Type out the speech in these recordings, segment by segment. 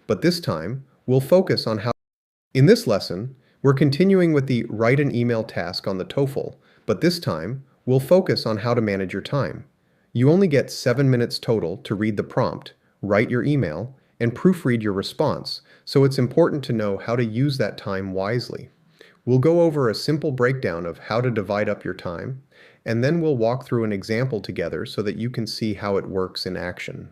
but this time we'll focus on how. In this lesson, we're continuing with the write an email task on the TOEFL, but this time we'll focus on how to manage your time. You only get 7 minutes total to read the prompt, write your email, and proofread your response, so it's important to know how to use that time wisely. We'll go over a simple breakdown of how to divide up your time, and then we'll walk through an example together so that you can see how it works in action.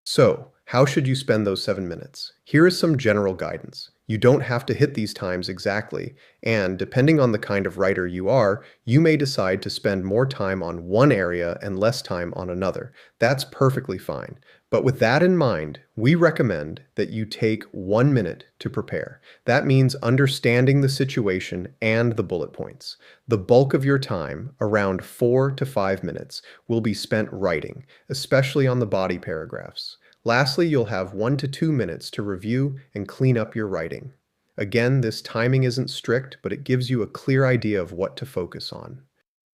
So, how should you spend those 7 minutes? Here is some general guidance. You don't have to hit these times exactly, and depending on the kind of writer you are, you may decide to spend more time on one area and less time on another. That's perfectly fine. But with that in mind, we recommend that you take 1 minute to prepare. That means understanding the situation and the bullet points. The bulk of your time, around 4 to 5 minutes, will be spent writing, especially on the body paragraphs. Lastly, you'll have 1 to 2 minutes to review and clean up your writing. Again, this timing isn't strict, but it gives you a clear idea of what to focus on.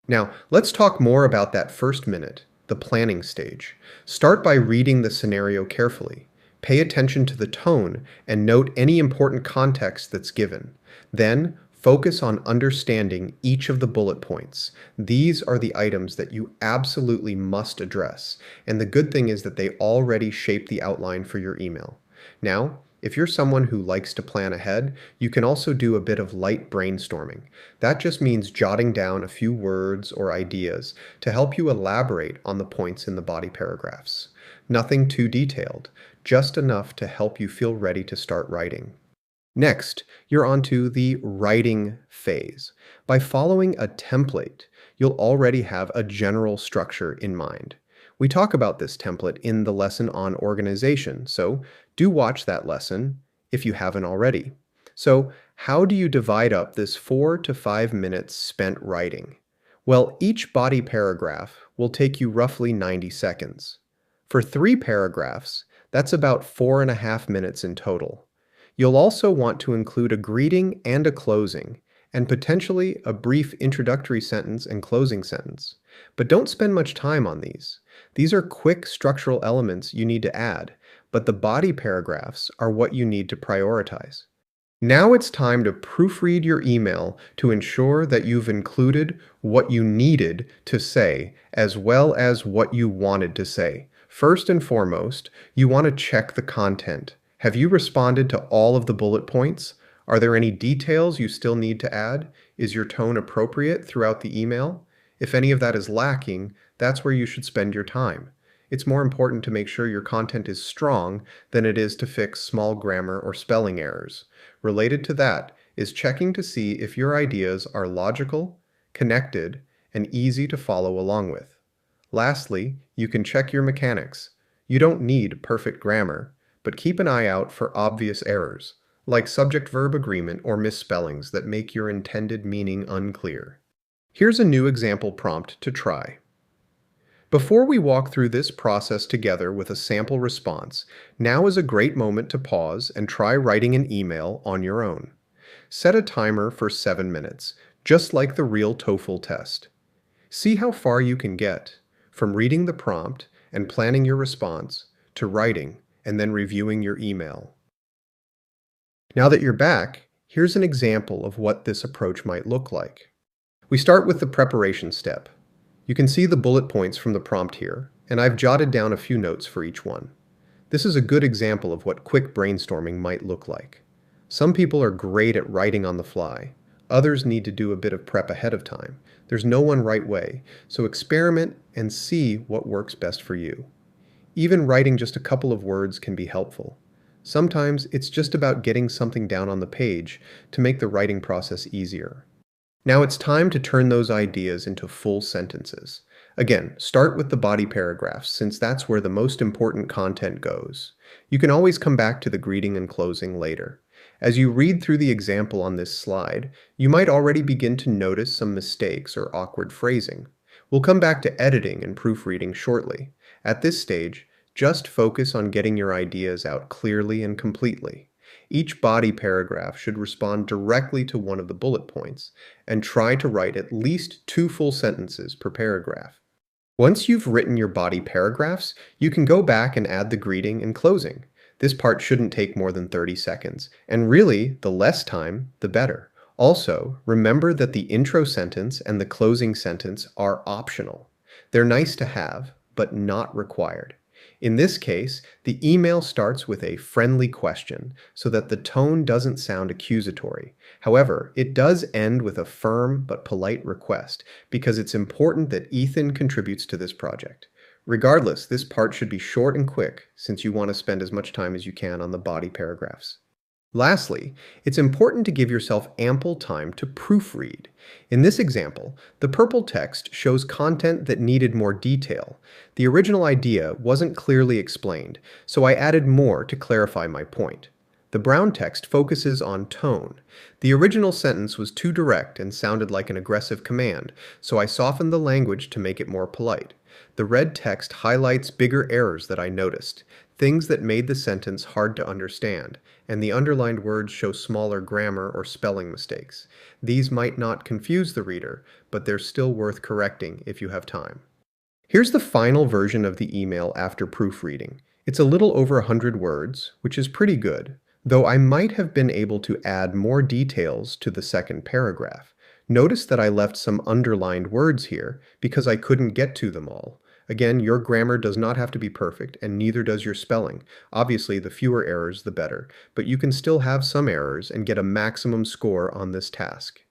Now, let's talk more about that first minute, the planning stage. Start by reading the scenario carefully. Pay attention to the tone and note any important context that's given. Then, focus on understanding each of the bullet points. These are the items that you absolutely must address, and the good thing is that they already shape the outline for your email. Now, if you're someone who likes to plan ahead, you can also do a bit of light brainstorming. That just means jotting down a few words or ideas to help you elaborate on the points in the body paragraphs. Nothing too detailed, just enough to help you feel ready to start writing. Next, you're onto the writing phase. By following a template, you'll already have a general structure in mind. We talk about this template in the lesson on organization, so do watch that lesson if you haven't already. So, how do you divide up this 4 to 5 minutes spent writing? Well, each body paragraph will take you roughly 90 seconds. For 3 paragraphs, that's about 4.5 minutes in total. You'll also want to include a greeting and a closing, and potentially a brief introductory sentence and closing sentence. But don't spend much time on these. These are quick structural elements you need to add, but the body paragraphs are what you need to prioritize. Now it's time to proofread your email to ensure that you've included what you needed to say as well as what you wanted to say. First and foremost, you want to check the content. Have you responded to all of the bullet points? Are there any details you still need to add? Is your tone appropriate throughout the email? If any of that is lacking, that's where you should spend your time. It's more important to make sure your content is strong than it is to fix small grammar or spelling errors. Related to that is checking to see if your ideas are logical, connected, and easy to follow along with. Lastly, you can check your mechanics. You don't need perfect grammar, but keep an eye out for obvious errors, like subject-verb agreement or misspellings that make your intended meaning unclear. Here's a new example prompt to try. Before we walk through this process together with a sample response, now is a great moment to pause and try writing an email on your own. Set a timer for 7 minutes, just like the real TOEFL test. See how far you can get, from reading the prompt and planning your response, to writing and then reviewing your email. Now that you're back, here's an example of what this approach might look like. We start with the preparation step. You can see the bullet points from the prompt here, and I've jotted down a few notes for each one. This is a good example of what quick brainstorming might look like. Some people are great at writing on the fly. Others need to do a bit of prep ahead of time. There's no one right way, so experiment and see what works best for you. Even writing just a couple of words can be helpful. Sometimes it's just about getting something down on the page to make the writing process easier. Now it's time to turn those ideas into full sentences. Again, start with the body paragraphs, since that's where the most important content goes. You can always come back to the greeting and closing later. As you read through the example on this slide, you might already begin to notice some mistakes or awkward phrasing. We'll come back to editing and proofreading shortly. At this stage, just focus on getting your ideas out clearly and completely. Each body paragraph should respond directly to one of the bullet points, and try to write at least 2 full sentences per paragraph. Once you've written your body paragraphs, you can go back and add the greeting and closing. This part shouldn't take more than 30 seconds, and really, the less time, the better. Also, remember that the intro sentence and the closing sentence are optional. They're nice to have, but not required. In this case, the email starts with a friendly question so that the tone doesn't sound accusatory. However, it does end with a firm but polite request because it's important that Ethan contributes to this project. Regardless, this part should be short and quick since you want to spend as much time as you can on the body paragraphs. Lastly, it's important to give yourself ample time to proofread. In this example, the purple text shows content that needed more detail. The original idea wasn't clearly explained, so I added more to clarify my point. The brown text focuses on tone. The original sentence was too direct and sounded like an aggressive command, so I softened the language to make it more polite. The red text highlights bigger errors that I noticed, things that made the sentence hard to understand, and the underlined words show smaller grammar or spelling mistakes. These might not confuse the reader, but they're still worth correcting if you have time. Here's the final version of the email after proofreading. It's a little over 100 words, which is pretty good, though I might have been able to add more details to the second paragraph. Notice that I left some underlined words here because I couldn't get to them all. Again, your grammar does not have to be perfect, and neither does your spelling. Obviously, the fewer errors, the better, but you can still have some errors and get a maximum score on this task.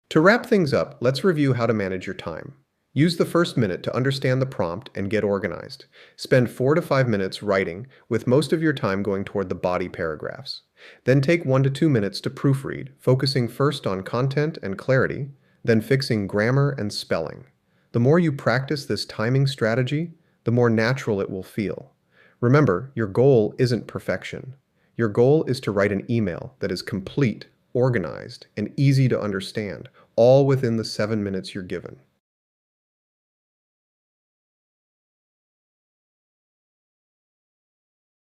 To wrap things up, let's review how to manage your time. Use the first minute to understand the prompt and get organized. Spend 4 to 5 minutes writing, with most of your time going toward the body paragraphs. Then take 1 to 2 minutes to proofread, focusing first on content and clarity, then fixing grammar and spelling. The more you practice this timing strategy, the more natural it will feel. Remember, your goal isn't perfection. Your goal is to write an email that is complete, organized, and easy to understand, all within the 7 minutes you're given.